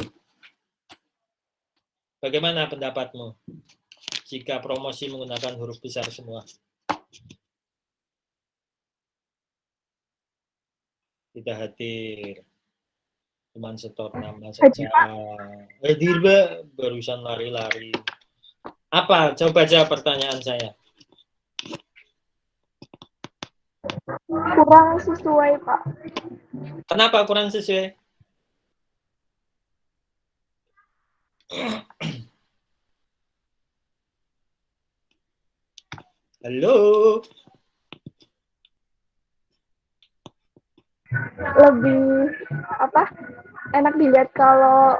Speaker 1: bagaimana pendapatmu jika promosi menggunakan huruf besar semua? Tidak hadir. Cuman setor nama saja. Hadir, Mbak. Barusan lari-lari. Apa? Coba aja pertanyaan saya.
Speaker 6: Kurang sesuai, Pak.
Speaker 1: Kenapa kurang sesuai? Halo.
Speaker 6: Lebih enak dilihat kalau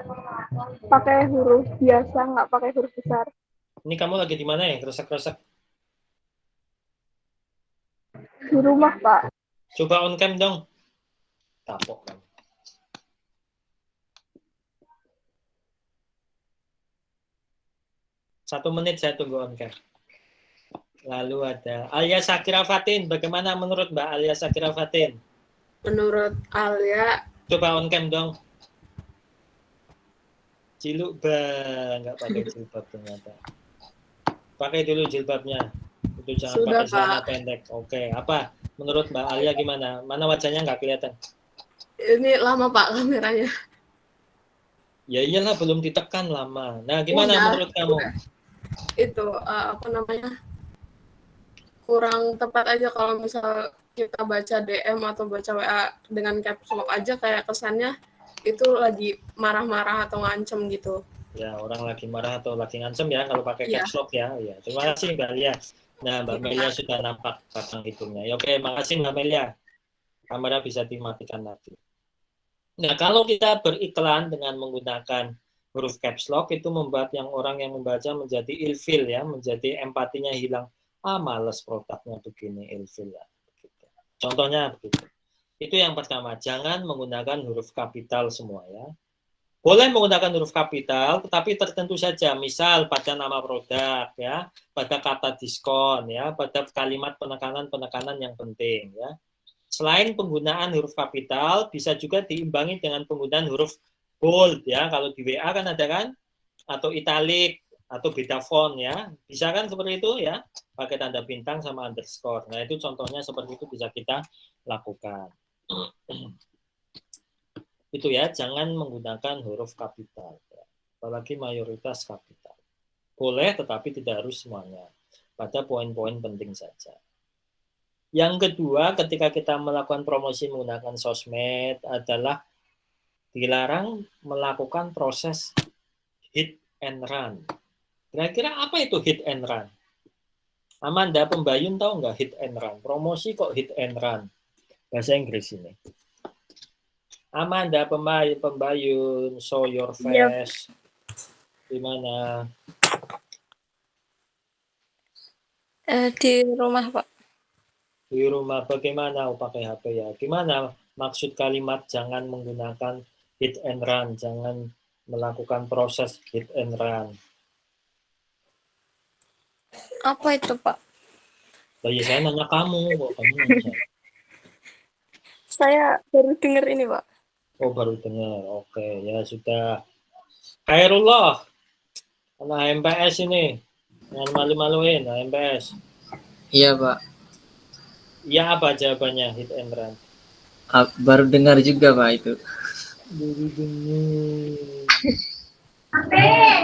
Speaker 6: pakai huruf biasa, nggak pakai huruf besar.
Speaker 1: Ini kamu lagi di mana ya? Kresek-kresek.
Speaker 6: Di rumah, Pak.
Speaker 1: Coba on cam dong. Kapok kan. Satu menit saya tunggu on cam. Lalu ada Alia Sakira Fatin. Bagaimana menurut Mbak Alia Sakira Fatin?
Speaker 4: Menurut Alia,
Speaker 1: Coba on cam dong. Ciluk nggak pakai jilbab ternyata. Pakai dulu jilbabnya. Itu jangan
Speaker 4: Sudah,
Speaker 1: pakai celana
Speaker 4: Pak.
Speaker 1: pendek. Oke, apa? Menurut Mbak Alia gimana? Mana wajahnya nggak kelihatan?
Speaker 4: ini lama Pak kameranya.
Speaker 1: Ya iyalah, belum ditekan lama. Nah, gimana
Speaker 4: Udah,
Speaker 1: menurut kamu?
Speaker 4: udah. Itu apa namanya? Kurang tepat aja kalau misal kita baca DM atau baca WA dengan caps lock aja, kayak kesannya itu lagi marah-marah atau ngancem gitu.
Speaker 1: Ya, orang lagi marah atau lagi ngancem ya kalau pakai
Speaker 4: Iya.
Speaker 1: caps lock ya. Ya, terima kasih Mbak Alia. Nah, Mbak Melia sudah nampak pasang hidungnya. Ya, oke, makasih Mbak Melia. Kamera bisa dimatikan lagi. Nah, kalau kita beriklan dengan menggunakan huruf caps lock, itu membuat orang yang membaca menjadi ilfil ya, menjadi empatinya hilang. Males produknya begini, ilfil ya. Begitu. Contohnya begitu. Itu yang pertama, jangan menggunakan huruf kapital semua ya. Boleh menggunakan huruf kapital, tetapi tertentu saja. Misal pada nama produk ya, pada kata diskon ya, pada kalimat penekanan-penekanan yang penting ya. Selain penggunaan huruf kapital, bisa juga diimbangi dengan penggunaan huruf bold ya. Kalau di WA kan ada kan, atau italic, atau beda font ya. Bisa kan seperti itu ya, pakai tanda bintang sama underscore. Nah itu contohnya seperti itu bisa kita lakukan. Itu ya, jangan menggunakan huruf kapital. Ya. Apalagi mayoritas kapital. Boleh, tetapi tidak harus semuanya. Pada poin-poin penting saja. Yang kedua, ketika kita melakukan promosi menggunakan sosmed adalah dilarang melakukan proses hit and run. Kira-kira apa itu hit and run? Amanda Pembayun tahu nggak hit and run? Promosi kok hit and run? Bahasa Inggris ini. Amanda Pembayun, show your face. Di mana?
Speaker 7: Di rumah, Pak.
Speaker 1: Di rumah. Bagaimana pakai HP ya? Gimana maksud kalimat jangan menggunakan hit and run, jangan melakukan proses hit and run?
Speaker 7: Apa itu, Pak?
Speaker 1: Ya saya nanya kamu, kok kamu nanya saya?
Speaker 7: Saya baru dengar ini, Pak.
Speaker 1: Oh baru dengar, oke ya sudah. Khairullah, anak MPS ini, jangan malu-maluin, MPS.
Speaker 8: Iya, Pak.
Speaker 1: Iya apa jawabannya hit and run?
Speaker 8: Baru dengar juga, Pak, itu.
Speaker 1: Baru dengar.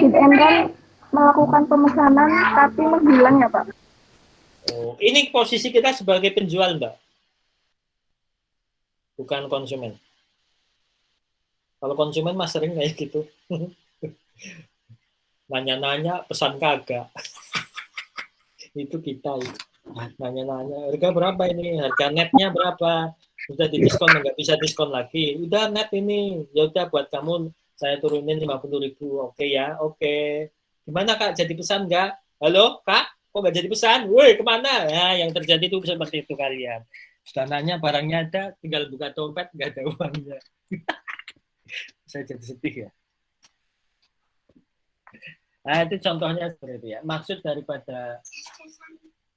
Speaker 6: Hit and run melakukan pemesanan tapi menghilang ya Pak?
Speaker 1: Oh, ini posisi kita sebagai penjual, Mbak. Bukan konsumen. Kalau konsumen mas sering kayak gitu. Nanya-nanya, pesan kagak. Itu kita. Nanya-nanya, harga berapa ini? Harga netnya berapa? Udah didiskon, nggak bisa diskon lagi. Udah net ini. Ya udah buat kamu, saya turunin 50.000. Oke ya, oke. Gimana Kak, jadi pesan nggak? Halo Kak? Kok nggak jadi pesan? Woi, kemana? Ya, yang terjadi itu seperti itu kalian. Sudah nanya barangnya ada, tinggal buka dompet, nggak ada uangnya. Saya jadi sedih ya. Nah, itu contohnya seperti itu ya. Maksud daripada,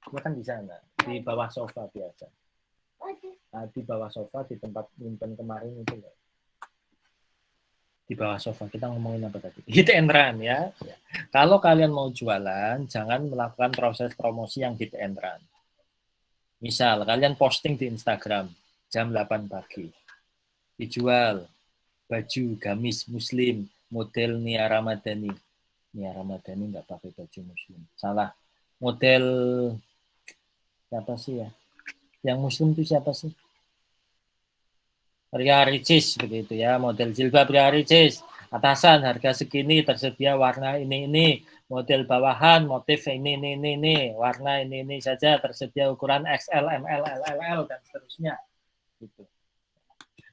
Speaker 1: kan di sana, di bawah sofa biasa. Nah, di bawah sofa, di tempat nyimpen kemarin itu ya. Di bawah sofa, kita ngomongin apa tadi? Hit and run ya. Kalau kalian mau jualan, jangan melakukan proses promosi yang hit and run. Misal, kalian posting di Instagram jam 8 pagi. Dijual baju gamis muslim model Nia Ramadhani. Nia Ramadhani nggak pakai baju muslim. Salah. Model siapa sih ya? Yang muslim itu siapa sih? Ria Ricis begitu ya, model jilbab Ria Ricis. Atasan harga segini, tersedia warna ini, model bawahan motif ini, warna ini saja, tersedia ukuran XL, ML, LL dan seterusnya. Gitu.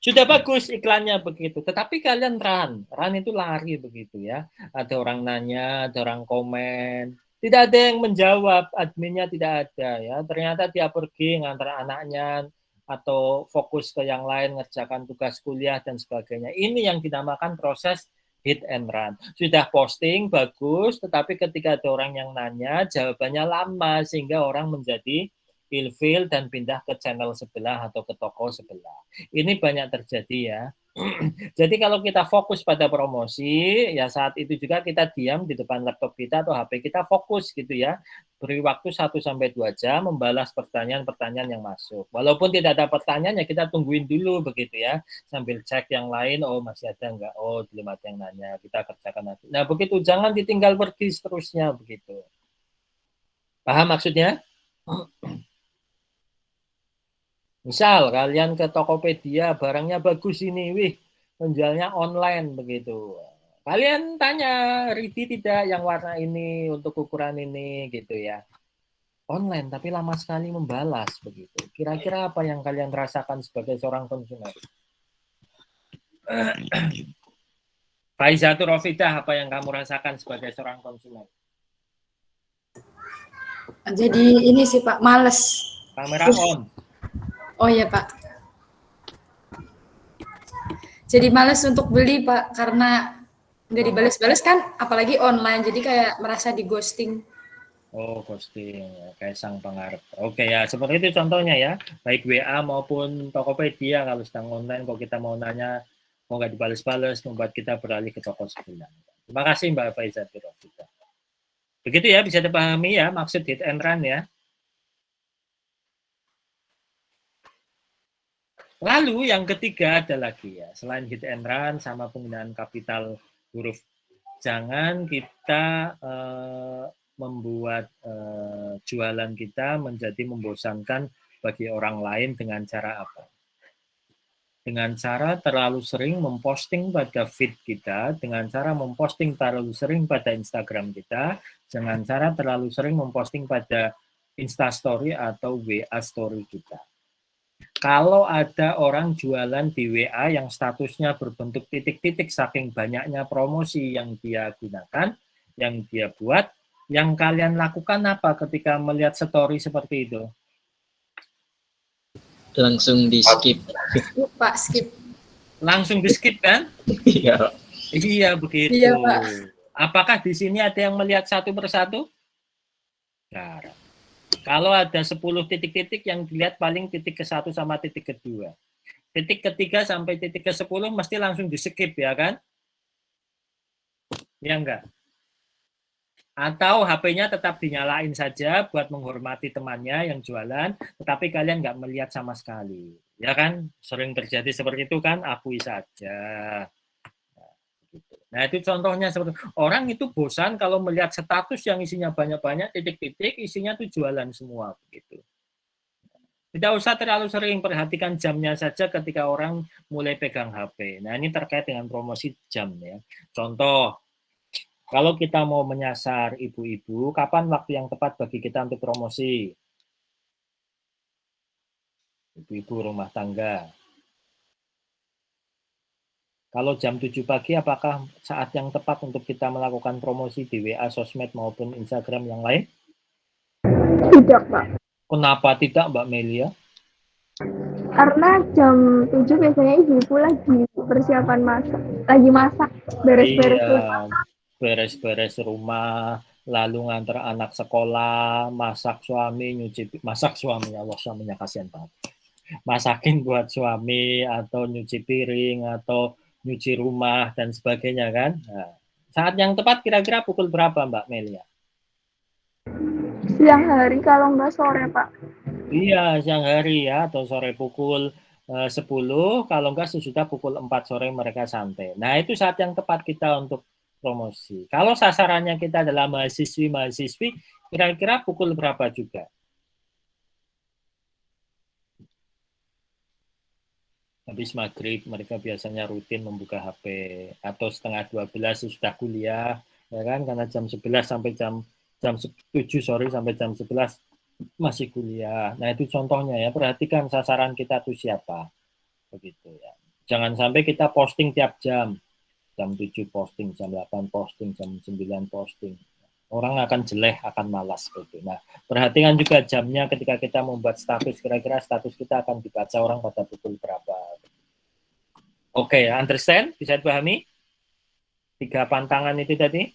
Speaker 1: Sudah bagus iklannya begitu, tetapi kalian run itu lari begitu ya. Ada orang nanya, ada orang komen, tidak ada yang menjawab, adminnya tidak ada ya. Ternyata dia pergi ngantar anaknya atau fokus ke yang lain, ngerjakan tugas kuliah dan sebagainya. Ini yang dinamakan proses hit and run. Sudah posting bagus, tetapi ketika ada orang yang nanya, jawabannya lama sehingga orang menjadi ilfil dan pindah ke channel sebelah atau ke toko sebelah. Ini banyak terjadi ya. Jadi kalau kita fokus pada promosi, ya saat itu juga kita diam di depan laptop kita atau HP kita, fokus gitu ya. Beri waktu 1-2 jam membalas pertanyaan-pertanyaan yang masuk. Walaupun tidak ada pertanyaan, ya kita tungguin dulu begitu ya. Sambil cek yang lain, oh masih ada enggak? Oh belum ada yang nanya, kita kerjakan nanti. Nah begitu, jangan ditinggal pergi seterusnya begitu. Paham maksudnya? Misal kalian ke Tokopedia, barangnya bagus ini, wih, penjualnya online begitu. Kalian tanya, ready tidak yang warna ini untuk ukuran ini gitu ya. Online tapi lama sekali membalas begitu. Kira-kira apa yang kalian rasakan sebagai seorang konsumen? Faizatul Rofidah, apa yang kamu rasakan sebagai seorang konsumen?
Speaker 3: Jadi ini sih Pak, males.
Speaker 1: Kamera on.
Speaker 3: Oh iya Pak. Jadi males untuk beli Pak, karena nggak dibales-bales kan, apalagi online, jadi kayak merasa di ghosting.
Speaker 1: Oh, ghosting, kayak sang pengarep. Oke ya, seperti itu contohnya ya. Baik WA maupun Tokopedia, kalau sedang online, kalau kita mau nanya, mau nggak dibales-bales, membuat kita beralih ke toko sebelah. Terima kasih Mbak Faiza Birofita. Begitu ya, bisa dipahami ya, maksud hit and run ya. Lalu yang ketiga ada lagi ya, selain hit and run sama penggunaan kapital huruf, jangan kita membuat jualan kita menjadi membosankan bagi orang lain dengan cara apa? Dengan cara terlalu sering memposting pada feed kita, dengan cara memposting terlalu sering pada Instagram kita, dengan cara terlalu sering memposting pada Instastory atau WA Story kita. Kalau ada orang jualan di WA yang statusnya berbentuk titik-titik saking banyaknya promosi yang dia gunakan, yang dia buat, yang kalian lakukan apa ketika melihat story seperti itu?
Speaker 8: Langsung di skip.
Speaker 3: Pak, skip.
Speaker 1: Langsung di skip kan?
Speaker 8: Iya.
Speaker 1: Iya begitu.
Speaker 3: Iya, Pak.
Speaker 1: Apakah di sini ada yang melihat satu persatu? Nah, kalau ada 10 titik-titik yang dilihat paling titik ke-1 sama titik ke-2. Titik ke-3 sampai titik ke-10 mesti langsung di skip ya kan? Ya enggak? Atau HP-nya tetap dinyalain saja buat menghormati temannya yang jualan, tetapi kalian nggak melihat sama sekali. Ya kan? Sering terjadi seperti itu kan? Akui saja. Nah itu contohnya seperti orang itu bosan kalau melihat status yang isinya banyak-banyak titik-titik, isinya tuh jualan semua begitu. Tidak usah terlalu sering, perhatikan jamnya saja ketika orang mulai pegang HP. Nah ini terkait dengan promosi jam ya. Contoh, kalau kita mau menyasar ibu-ibu, kapan waktu yang tepat bagi kita untuk promosi? Ibu-ibu rumah tangga. Kalau jam 7 pagi, apakah saat yang tepat untuk kita melakukan promosi di WA, sosmed, maupun Instagram yang lain?
Speaker 6: Tidak, Pak.
Speaker 1: Kenapa tidak, Mbak Melia?
Speaker 6: Karena jam 7 biasanya ibu-ibu lagi persiapan masak, beres-beres rumah.
Speaker 1: Iya, beres-beres rumah, lalu ngantar anak sekolah, masak suami, masak suami, Allah suaminya kasihan banget. Masakin buat suami, atau nyuci piring, atau nyuci rumah, dan sebagainya kan. Nah, saat yang tepat kira-kira pukul berapa Mbak Melia?
Speaker 6: Siang hari kalau nggak sore, Pak.
Speaker 1: Iya, siang hari ya, atau sore pukul 10, kalau nggak sesudah pukul 4 sore mereka santai. Nah, itu saat yang tepat kita untuk promosi. Kalau sasarannya kita adalah mahasiswi, kira-kira pukul berapa juga? Habis maghrib mereka biasanya rutin membuka HP, atau setengah 12 sudah kuliah, ya kan? Karena jam 11 sampai jam 7 sore sampai jam 11 masih kuliah. Nah itu contohnya ya, perhatikan sasaran kita tuh siapa, begitu ya. Jangan sampai kita posting tiap jam 7 posting, jam 8 posting, jam 9 posting. Orang akan jelek, akan malas gitu. Nah, perhatikan juga jamnya ketika kita membuat status, kira-kira status kita akan dibaca orang pada pukul berapa. Oke, understand? Bisa dipahami? 3 pantangan itu tadi?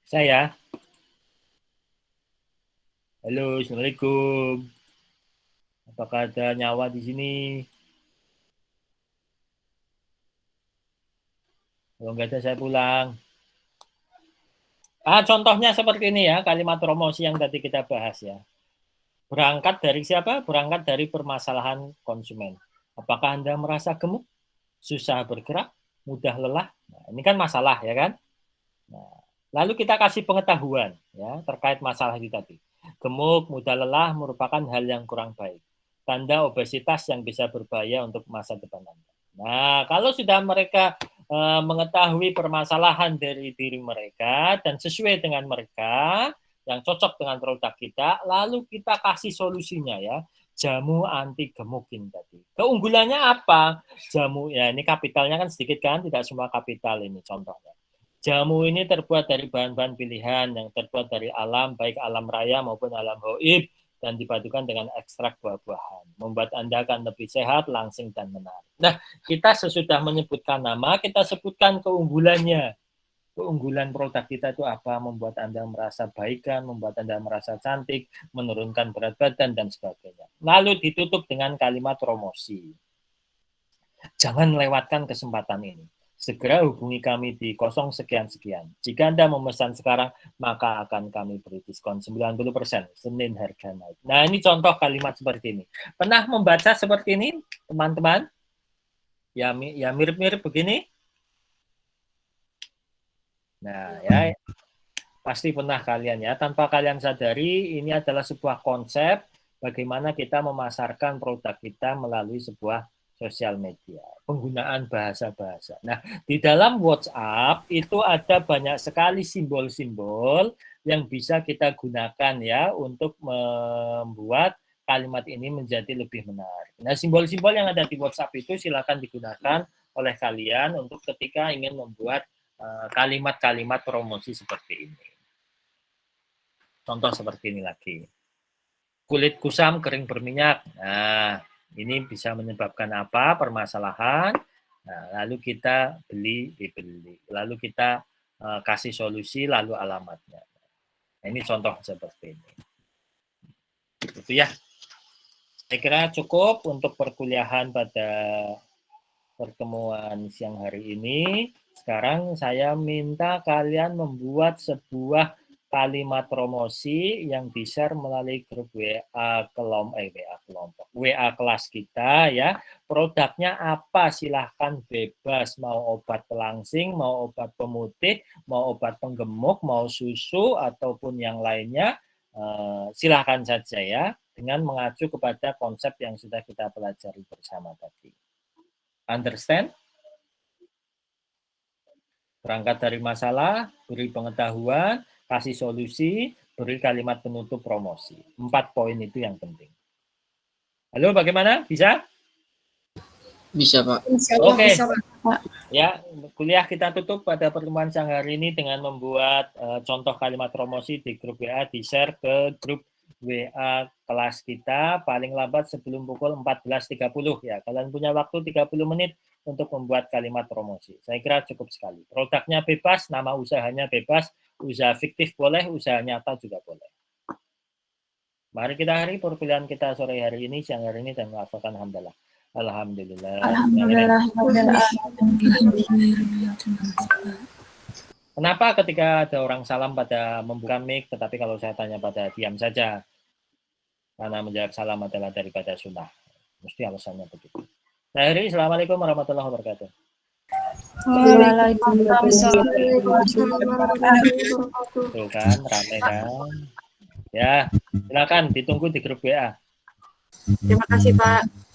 Speaker 1: Saya. Halo, Assalamualaikum. Apakah ada nyawa di sini? Kalau nggak ada, saya pulang. Contohnya seperti ini ya, kalimat promosi yang tadi kita bahas ya. Berangkat dari siapa? Berangkat dari permasalahan konsumen. Apakah Anda merasa gemuk, susah bergerak, mudah lelah? Nah, ini kan masalah ya kan? Nah, lalu kita kasih pengetahuan ya terkait masalah itu tadi. Gemuk, mudah lelah merupakan hal yang kurang baik. Tanda obesitas yang bisa berbahaya untuk masa depan Anda. Nah, kalau sudah mereka mengetahui permasalahan dari diri mereka dan sesuai dengan mereka yang cocok dengan produk kita, lalu kita kasih solusinya ya, jamu anti gemukin tadi. Keunggulannya apa? Jamu ya ini kapitalnya kan sedikit kan, tidak semua kapital ini contohnya. Jamu ini terbuat dari bahan-bahan pilihan yang terbuat dari alam, baik alam raya maupun alam gaib, dan dipadukan dengan ekstrak buah-buahan. Membuat Anda akan lebih sehat, langsing, dan menarik. Nah, kita sesudah menyebutkan nama, kita sebutkan keunggulannya. Keunggulan produk kita itu apa? Membuat Anda merasa baikan, membuat Anda merasa cantik, menurunkan berat badan, dan sebagainya. Lalu ditutup dengan kalimat promosi. Jangan melewatkan kesempatan ini. Segera hubungi kami di 0 sekian-sekian. Jika Anda memesan sekarang, maka akan kami beri diskon 90%. Senin harga naik. Nah, ini contoh kalimat seperti ini. Pernah membaca seperti ini, teman-teman? Ya mirip-mirip begini. Nah, ya pasti pernah kalian ya. Tanpa kalian sadari, ini adalah sebuah konsep bagaimana kita memasarkan produk kita melalui sebuah sosial media, penggunaan bahasa-bahasa. Nah, di dalam WhatsApp itu ada banyak sekali simbol-simbol yang bisa kita gunakan ya untuk membuat kalimat ini menjadi lebih menarik. Nah, simbol-simbol yang ada di WhatsApp itu silakan digunakan oleh kalian untuk ketika ingin membuat kalimat-kalimat promosi seperti ini. Contoh seperti ini lagi. Kulit kusam, kering berminyak. Nah, ini bisa menyebabkan apa? Permasalahan. Nah, lalu kita dibeli. Lalu kita kasih solusi, lalu alamatnya. Nah, ini contoh seperti ini. Itu ya. Saya kira cukup untuk perkuliahan pada pertemuan siang hari ini. Sekarang saya minta kalian membuat sebuah kalimat promosi yang di-share melalui grup WA kelas kita ya. Produknya apa? Silahkan bebas, mau obat pelangsing, mau obat pemutih, mau obat penggemuk, mau susu ataupun yang lainnya, silahkan saja ya dengan mengacu kepada konsep yang sudah kita pelajari bersama tadi. Understand? Berangkat dari masalah, beri pengetahuan, kasih solusi, beri kalimat penutup promosi. 4 poin itu yang penting. Halo, bagaimana? Bisa?
Speaker 8: Bisa, Pak.
Speaker 1: Oke. Ya, kuliah kita tutup pada pertemuan siang hari ini dengan membuat contoh kalimat promosi di grup WA, di-share ke grup WA kelas kita paling lambat sebelum pukul 14.30 ya. Kalian punya waktu 30 menit untuk membuat kalimat promosi. Saya kira cukup sekali. Produknya bebas, nama usahanya bebas, usaha fiktif boleh, usaha nyata juga boleh. Mari kita akhiri perkuliahan kita sore hari ini, siang hari ini, dan maafkan alhamdulillah. Alhamdulillah.
Speaker 6: Alhamdulillah.
Speaker 1: Kenapa ketika ada orang salam pada membuka mic, tetapi kalau saya tanya pada diam saja? Karena menjawab salam adalah daripada sunnah. Mesti alasannya begitu. Nah, hari ini, Assalamualaikum warahmatullahi wabarakatuh. Tuh kan, ramai kan. Ya, silakan ditunggu di grup WA.
Speaker 4: Terima kasih, Pak.